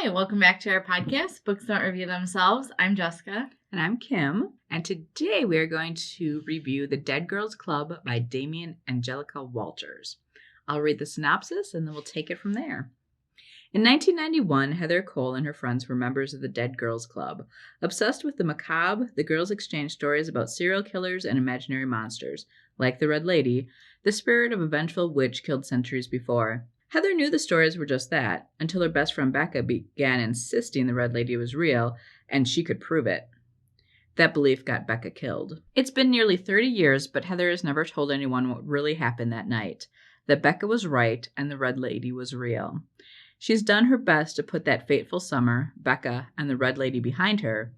Hi, welcome back to our podcast, Books Don't Review Themselves. I'm Jessica. And I'm Kim. And today we are going to review The Dead Girls Club by Damien Angelica Walters. I'll read the synopsis and then we'll take it from there. In 1991, Heather Cole and her friends were members of the Dead Girls Club. Obsessed with the macabre, the girls exchanged stories about serial killers and imaginary monsters. Like the Red Lady, the spirit of a vengeful witch killed centuries before. Heather knew the stories were just that, until her best friend Becca began insisting the Red Lady was real, and she could prove it. That belief got Becca killed. It's been nearly 30 years, but Heather has never told anyone what really happened that night. That Becca was right, and the Red Lady was real. She's done her best to put that fateful summer, Becca, and the Red Lady behind her,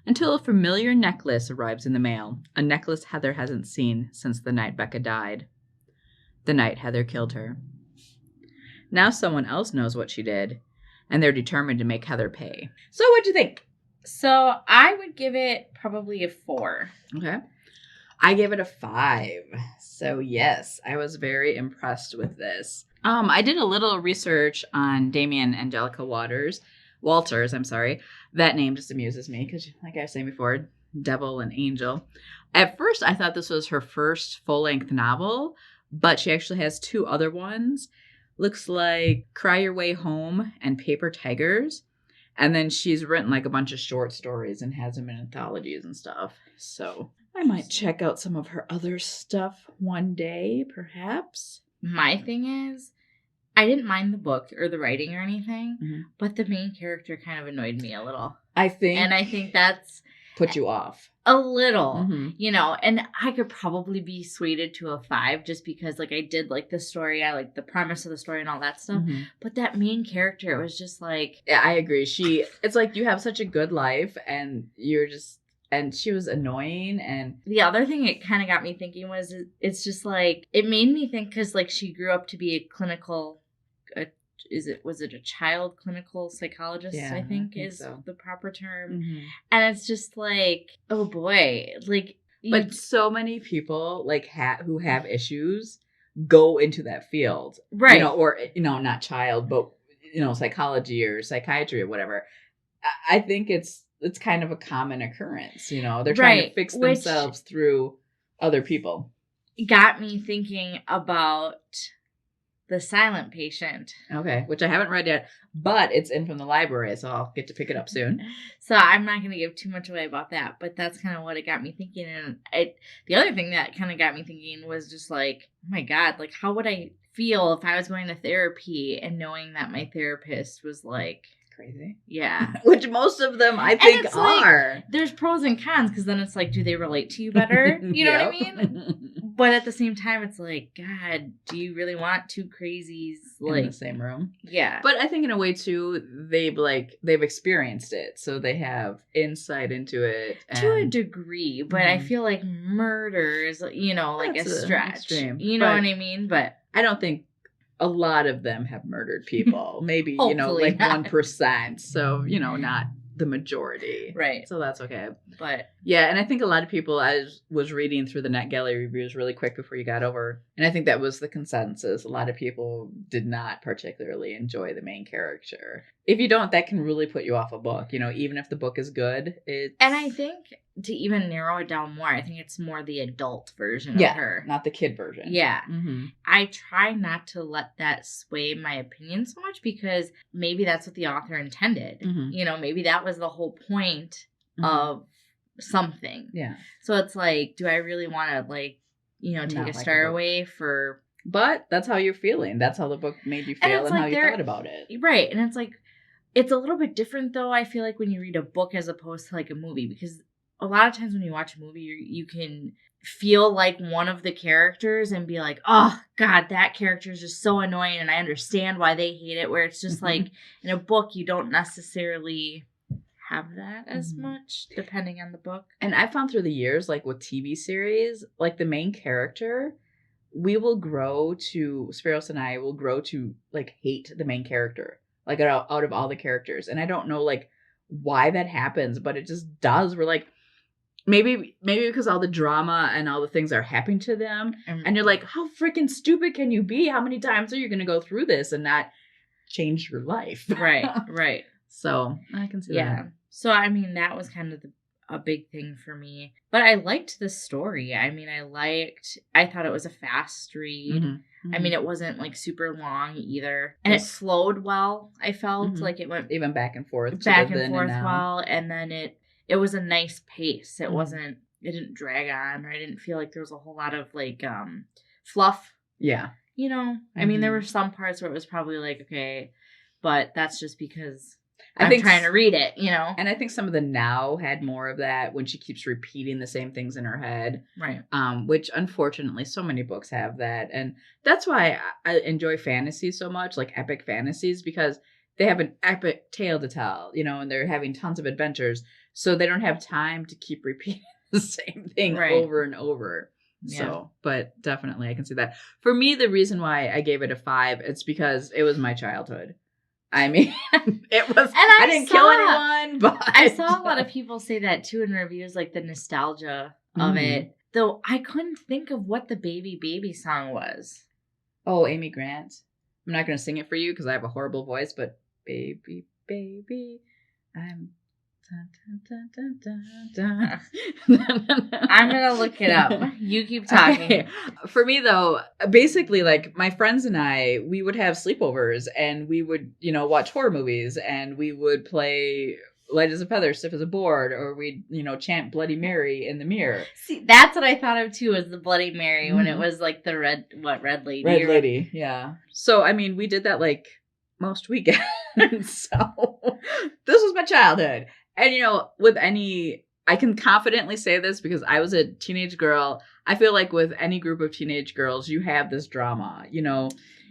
until a familiar necklace arrives in the mail, a necklace Heather hasn't seen since the night Becca died. The night Heather killed her. Now someone else knows what she did, and they're determined to make Heather pay. So what'd you think? So I would give it probably a 4. Okay. I gave it a 5. So yes, I was very impressed with this. I did a little research on Damien Angelica Walters. That name just amuses me because, like I was saying before, devil and angel. At first, I thought this was her first full-length novel, but she actually has 2 other ones. Looks like Cry Your Way Home and Paper Tigers. And then she's written like a bunch of short stories and has them in anthologies and stuff. So I might check out some of her other stuff one day, perhaps. My thing is, I didn't mind the book or the writing or anything, but the main character kind of annoyed me a little. I think that's... put you off. A little, and I could probably be swayed to a 5 just because, like, I did like the story. I like the premise of the story and all that stuff. But that main character, it was just like... Yeah, I agree. It's like you have such a good life and and she was annoying. And the other thing it kind of got me thinking was, it's just like, it made me think because, like, she grew up to be a clinical... was it a child clinical psychologist? Yeah, I think is so. The proper term. And it's just like, oh boy, like. But so many people like who have issues go into that field, right? Or not child, but psychology or psychiatry or whatever. I think it's kind of a common occurrence. They're trying to fix themselves through other people. Got me thinking about The Silent Patient. Okay, which I haven't read yet, but it's in from the library, so I'll get to pick it up soon. So I'm not going to give too much away about that, but that's kind of what it got me thinking. And the other thing that kind of got me thinking was just like, oh my God, like how would I feel if I was going to therapy and knowing that my therapist was like... crazy. Yeah. Which most of them, I think, are. Like, there's pros and cons, because then it's like, do they relate to you better? You know what I mean? But at the same time, it's like, God, do you really want 2 crazies like in the same room? Yeah. But I think in a way too, they've experienced it, so they have insight into it to a degree. But I feel like murder is, like a stretch. Extreme. You know what I mean? But I don't think a lot of them have murdered people. Maybe like not. 1%. So not the majority, right? So that's okay. But yeah, and I think a lot of people, I was reading through the NetGalley reviews really quick before you got over, and I think that was the consensus. A lot of people did not particularly enjoy the main character. If you don't, that can really put you off a book. Even if the book is good, and I think to even narrow it down more, I think it's more the adult version of her, not the kid version. Yeah. I try not to let that sway my opinion so much, because maybe that's what the author intended. Maybe that was the whole point of something. Yeah. So it's like, do I really want to take a star away for... But that's how you're feeling. That's how the book made you feel and how you thought about it. Right. And it's like, it's a little bit different though, I feel like, when you read a book as opposed to like a movie, because a lot of times when you watch a movie, you can feel like one of the characters and be like, oh God, that character is just so annoying and I understand why they hate it, where it's just like in a book, you don't necessarily have that as much, depending on the book. And I found through the years, like with TV series, like the main character, Spiros and I will grow to like hate the main character, like out of all the characters. And I don't know like why that happens, but it just does. We're like, maybe because all the drama and all the things are happening to them, and you're like, how freaking stupid can you be? How many times are you going to go through this and not change your life? Right. So I can see Yeah. that. So, I mean, that was kind of a big thing for me. But I liked the story. I mean, I thought it was a fast read. Mm-hmm. I mean, it wasn't like super long either. And it flowed well, I felt. Like it went even back and forth. Back and forth well. And then it was a nice pace. It wasn't, it didn't drag on, or I didn't feel like there was a whole lot of like fluff. Yeah. You know? I mean, there were some parts where it was probably like, okay, but that's just because I'm trying to read it, you know? And I think some of the now had more of that when she keeps repeating the same things in her head. Right. Which unfortunately so many books have that. And that's why I enjoy fantasy so much, like epic fantasies, because they have an epic tale to tell, you know, and they're having tons of adventures. So they don't have time to keep repeating the same thing over and over. Yeah. So, but definitely I can see that. For me, the reason why I gave it a 5, it's because it was my childhood. I mean, it was, and I didn't kill anyone, but I saw a lot of people say that too in reviews, like the nostalgia of it. Though I couldn't think of what the baby song was. Oh, Amy Grant. I'm not going to sing it for you because I have a horrible voice, but baby, I'm... Dun, dun, dun, dun, dun. I'm going to look it up. You keep talking. Okay. For me, though, basically, like, my friends and I, we would have sleepovers, and we would, you know, watch horror movies, and we would play Light as a Feather, Stiff as a Board, or we'd, you know, chant Bloody Mary in the mirror. See, that's what I thought of, too, was the Bloody Mary, when it was, like, the Red Lady? Red Lady, yeah. So, I mean, we did that, like, most weekends. So, this was my childhood. And, you know, I can confidently say this because I was a teenage girl. I feel like with any group of teenage girls, you have this drama. You know,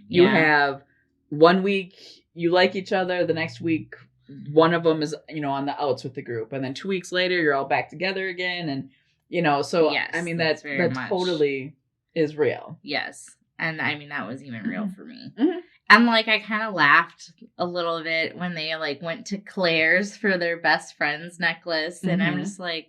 you have 1 week you like each other. The next week, one of them is, you know, on the outs with the group. And then 2 weeks later, you're all back together again. And, you know, so, yes, I mean, that totally is real. Yes. And, I mean, that was even real for me. Mm-hmm. And, like, I kind of laughed a little bit when they, like, went to Claire's for their best friend's necklace. And I'm just like,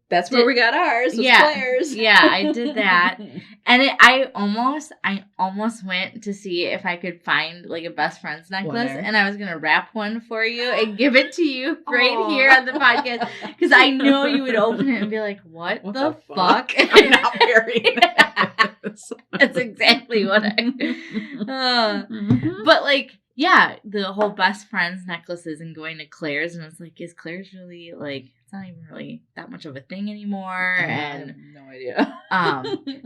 That's where we got ours, was Claire's. Yeah, I did that. And I almost went to see if I could find, like, a best friend's necklace. And I was going to wrap one for you and give it to you right here on the podcast. Because I know you would open it and be like, what the fuck? I'm not wearing this. That's exactly what But, like, yeah, the whole best friends necklaces and going to Claire's. And it's like, is Claire's really, like... It's not even really that much of a thing anymore. I have no idea.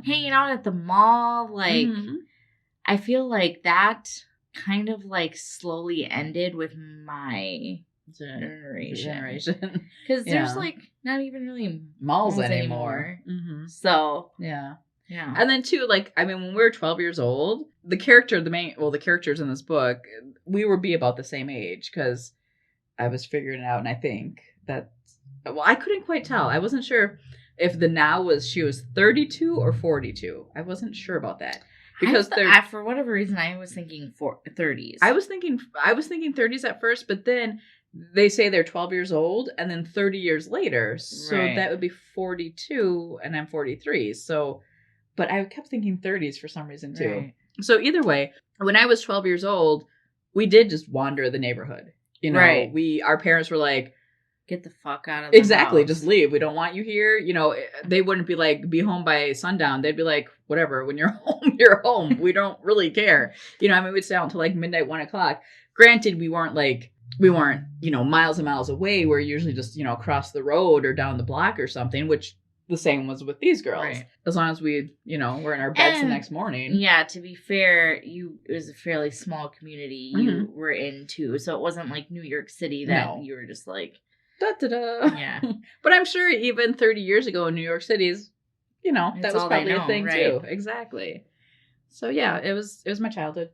Hanging out at the mall, like, I feel like that kind of, like, slowly ended with my generation. Because there's, like, not even really malls anymore. So, yeah. And then, too, like, I mean, when we were 12 years old, the characters in this book, we would be about the same age, because I was figuring it out, and I think that... Well, I couldn't quite tell. I wasn't sure if the now was she was 32 or 42. I wasn't sure about that. Because for whatever reason, I was thinking 30s. I was thinking 30s at first, but then they say they're 12 years old, and then 30 years later, so that would be 42, and I'm 43. So, but I kept thinking 30s for some reason too. Right. So either way, when I was 12 years old, we did just wander the neighborhood. You know, our parents were like, get the fuck out of the house. Just leave. We don't want you here. You know, they wouldn't be like, be home by sundown. They'd be like, whatever, when you're home, you're home. We don't really care. You know, I mean, we'd stay out until like midnight, 1 o'clock. Granted, we weren't, you know, miles and miles away. We're usually just, you know, across the road or down the block or something, which the same was with these girls. Right. As long as we, you know, were in our beds the next morning. Yeah, to be fair, it was a fairly small community you were in too. So it wasn't like New York City that you were just like, da-da-da. Yeah. But I'm sure even 30 years ago in New York City, you know, that was probably a thing too. Exactly. So yeah, it was my childhood.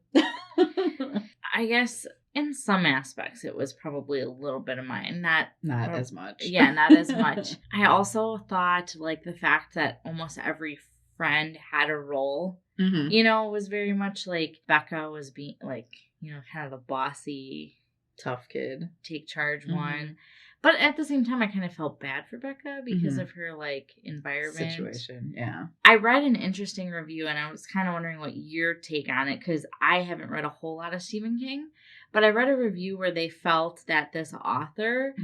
I guess in some aspects it was probably a little bit of mine. Not as much. Yeah, not as much. I also thought like the fact that almost every friend had a role, you know, was very much like Becca was being like, you know, kind of the bossy, tough kid, take charge one. But at the same time, I kind of felt bad for Becca because of her, like, environment. Situation, yeah. I read an interesting review, and I was kind of wondering what your take on it, because I haven't read a whole lot of Stephen King. But I read a review where they felt that this author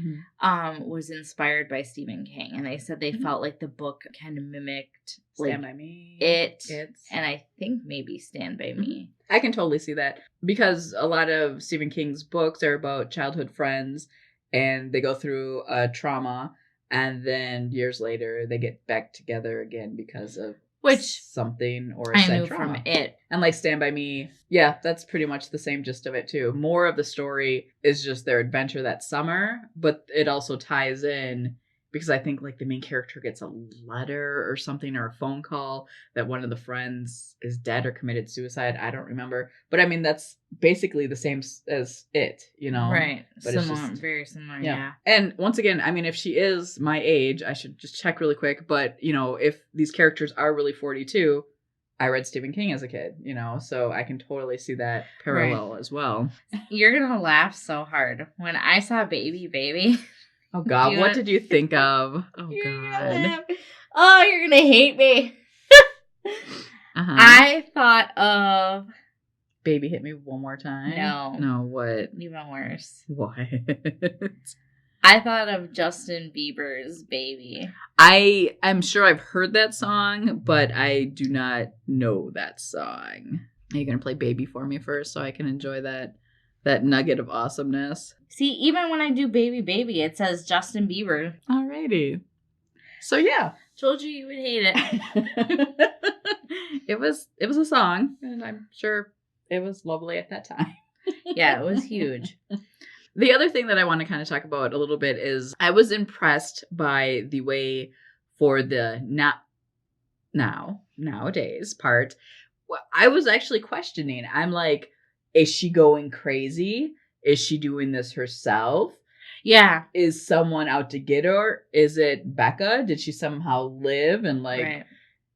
was inspired by Stephen King. And they said they felt like the book kind of mimicked Stand By Me. It's and I think maybe Stand By Me. I can totally see that. Because a lot of Stephen King's books are about childhood friends. And they go through a trauma. And then years later, they get back together again because of something or a I knew trauma. from it. And like Stand By Me, yeah, that's pretty much the same gist of it too. More of the story is just their adventure that summer, but it also ties in because I think like the main character gets a letter or something or a phone call that one of the friends is dead or committed suicide. I don't remember. But I mean, that's basically the same as it, you know? Right. But similar, it's just, very similar, yeah. And once again, I mean, if she is my age, I should just check really quick. But, you know, if these characters are really 42, I read Stephen King as a kid, you know? So I can totally see that parallel as well. You're going to laugh so hard. When I saw Baby... Oh, God. What did you think of? Oh, God. Oh, you're going to hate me. I thought of... Baby Hit Me One More Time? No, what? Even worse. What? I thought of Justin Bieber's Baby. I am sure I've heard that song, but I do not know that song. Are you going to play Baby for me first so I can enjoy that nugget of awesomeness? See, even when I do Baby, it says Justin Bieber. Alrighty. So yeah. Told you would hate it. It was a song, and I'm sure it was lovely at that time. Yeah, it was huge. The other thing that I want to kind of talk about a little bit is I was impressed by the way for the nowadays part. I was actually questioning. I'm like, is she going crazy? Is she doing this herself? Yeah. Is someone out to get her? Is it Becca? Did she somehow live? And like, right.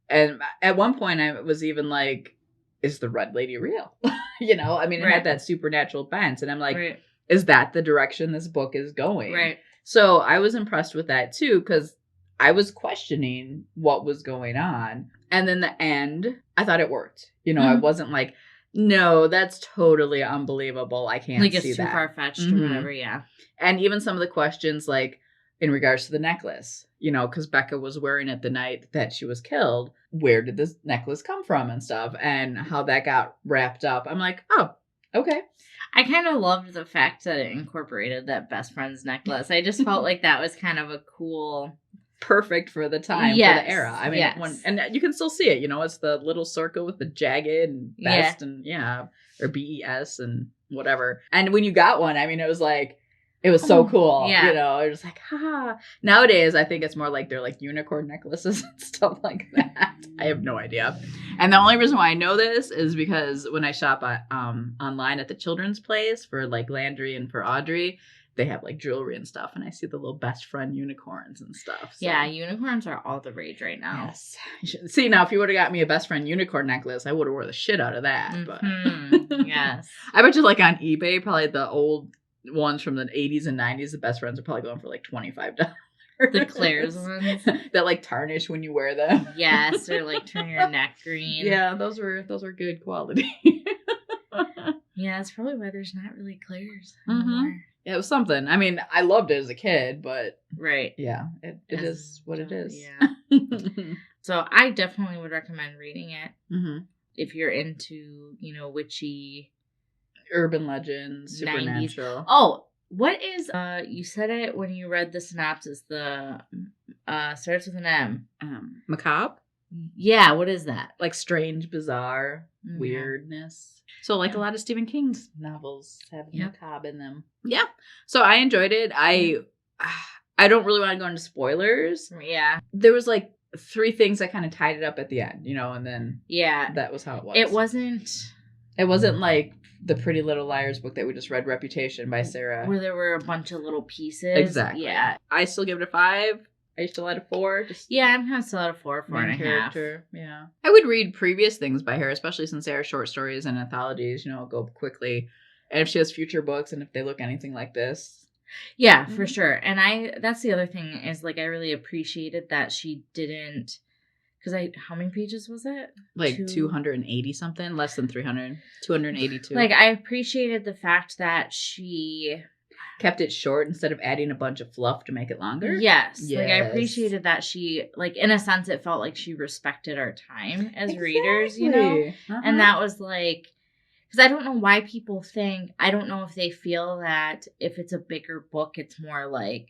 And at one point I was even like, is the Red Lady real? You know, I mean, it had that supernatural bent. And I'm like, is that the direction this book is going? Right. So I was impressed with that too, because I was questioning what was going on. And then the end, I thought it worked. You know, I wasn't like, no, that's totally unbelievable. I can't see that. Like it's too far-fetched or whatever, yeah. And even some of the questions, like, in regards to the necklace, you know, because Becca was wearing it the night that she was killed. Where did this necklace come from and stuff? And how that got wrapped up. I'm like, oh, okay. I kind of loved the fact that it incorporated that best friend's necklace. I just felt like that was kind of a cool... Perfect for the time, for the era. I mean, and you can still see it, you know, it's the little circle with the jagged and best and or BES and whatever. And when you got one, I mean, it was like, it was so cool, you know, it was like, ha. Nowadays, I think it's more like they're like unicorn necklaces and stuff like that. I have no idea. And the only reason why I know this is because when I shop online at the children's place for like Landry and for Audrey, they have like jewelry and stuff, and I see the little best friend unicorns and stuff. So. Yeah, unicorns are all the rage right now. Yes. See, now if you would have got me a best friend unicorn necklace, I would have wore the shit out of that. But yes. I bet you like on eBay, probably the old ones from the 80s and 90s, the best friends are probably going for like $25. The Claire's ones that like tarnish when you wear them. Yes, or like turn your neck green. Yeah, those were good quality. Yeah, that's probably why there's not really Claire's anymore. Yeah, it was something. I mean, I loved it as a kid, but yeah, it is what it is. Yeah. So I definitely would recommend reading it if you're into, you know, witchy, urban legends, supernatural. 90s. Oh, what is you said it when you read the synopsis. The starts with an M. Macabre. Yeah, what is that? Like strange, bizarre, weirdness. So like a lot of Stephen King's novels have macabre in them. Yeah. So I enjoyed it. I don't really want to go into spoilers. Yeah. There was like 3 things that kind of tied it up at the end, you know, and then that was how it was. It wasn't like the Pretty Little Liars book that we just read, Reputation by Sarah. Where there were a bunch of little pieces. Exactly. Yeah. I still give it a 5. Are you still at a 4? I'm kind of still at a 4, 4.5. Yeah. I would read previous things by her, especially since they are short stories and anthologies, you know, go quickly. And if she has future books and if they look anything like this. Yeah, for sure. And that's the other thing is like I really appreciated that she didn't Because how many pages was it? Like 280 something, less than 300, 282. Like, I appreciated the fact that she kept it short instead of adding a bunch of fluff to make it longer. Yes. Like, I appreciated that she, like, in a sense, it felt like she respected our time as readers, you know? And that was like, because I don't know why people think, I don't know if they feel that if it's a bigger book, it's more like,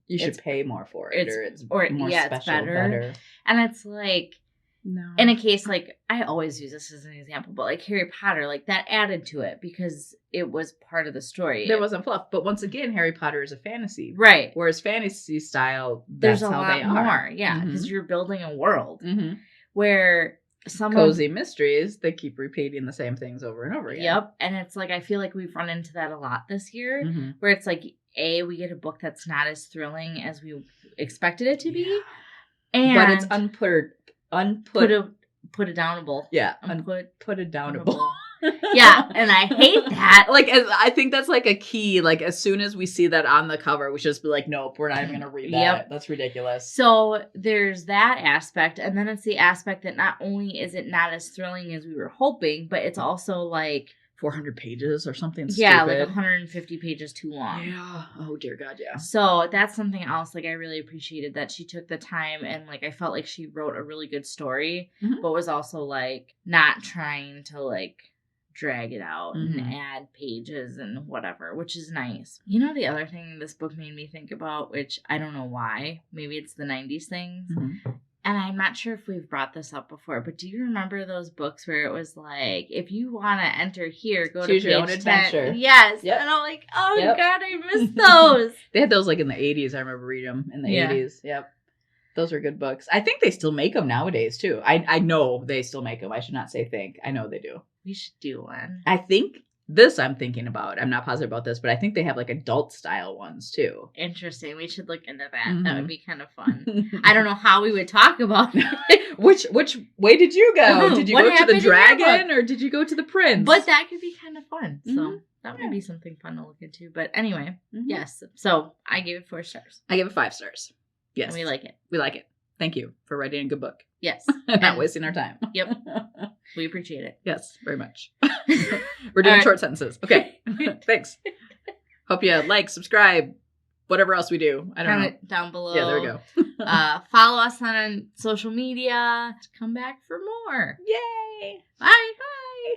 you should pay more for it, it's more special, it's better. And it's like, no. In a case, like, I always use this as an example, but like Harry Potter, like, that added to it because it was part of the story. There wasn't fluff. But once again, Harry Potter is a fantasy. Right. Whereas fantasy style, that's how they are. More. Yeah, because you're building a world where cozy mysteries, they keep repeating the same things over and over again. Yep. And it's like, I feel like we've run into that a lot this year, where it's like, we get a book that's not as thrilling as we expected it to be. And but it's put it downable. Yeah. Put it downable. Yeah. And I hate that. Like, I think that's like a key. Like, as soon as we see that on the cover, we should just be like, nope, we're not even going to read that. Yep. That's ridiculous. So there's that aspect. And then it's the aspect that not only is it not as thrilling as we were hoping, but it's also like 400 pages or something yeah, stupid. Like 150 pages too long. Yeah. Oh, dear God, yeah. So that's something else, like, I really appreciated that she took the time and, like, I felt like she wrote a really good story, but was also, like, not trying to, like, drag it out and add pages and whatever, which is nice. You know, the other thing this book made me think about, which I don't know why, maybe it's the 90s things, and I'm not sure if we've brought this up before, but do you remember those books where it was like, if you want to enter here, go Choose to your own page adventure. 10. Yes. Yep. And I'm like, oh, God, I miss those. They had those like in the 80s. I remember reading them in the 80s. Yep. Those are good books. I think they still make them nowadays, too. I know they still make them. I should not say think. I know they do. We should do one. I think I'm thinking about. I'm not positive about this, but I think they have like adult style ones too. Interesting. We should look into that. That would be kind of fun. I don't know how we would talk about it. Which way did you go? Did you go to the dragon or did you go to the prince? But that could be kind of fun. So that would be something fun to look into. But anyway, yes. So I gave it 4 stars. I gave it 5 stars. Yes. And we like it. We like it. Thank you for writing a good book. Yes. Not wasting our time. Yep. We appreciate it. Yes, very much. We're doing short sentences. Okay. Thanks. Hope you like, subscribe, whatever else we do. I don't know. Comment down below. Yeah, there we go. Follow us on social media. Come back for more. Yay. Bye.